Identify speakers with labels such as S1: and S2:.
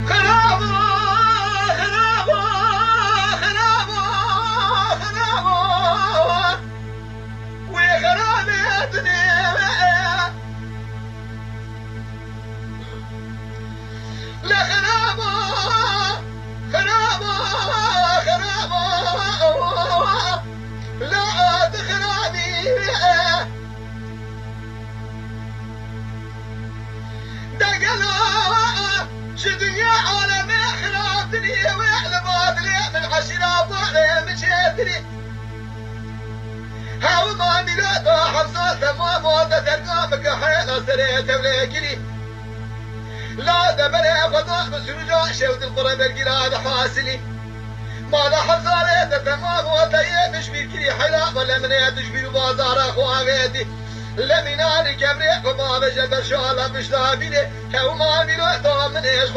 S1: خرابة خرابة خرابة خرابة وخرابتني لا خرابة خرابة خرابة لا تخرابي دقلا شو دنيا عالم خرابتني ويعلم بادري من عشرة طالع مشيتني هاو ما ميلادا حفصة ما موتة ترقامك حيلا سريت وليكني لا دبلي غضاء مسروجا شود القرى بالقلاد حاسلي ما لا حفصة تمام وطيب مش بيكري حلا ولا من يدش بازار اخوانيتي لمناني كبريق وما بجد برشالة مش لابيني هاو ما ميلادا من ايش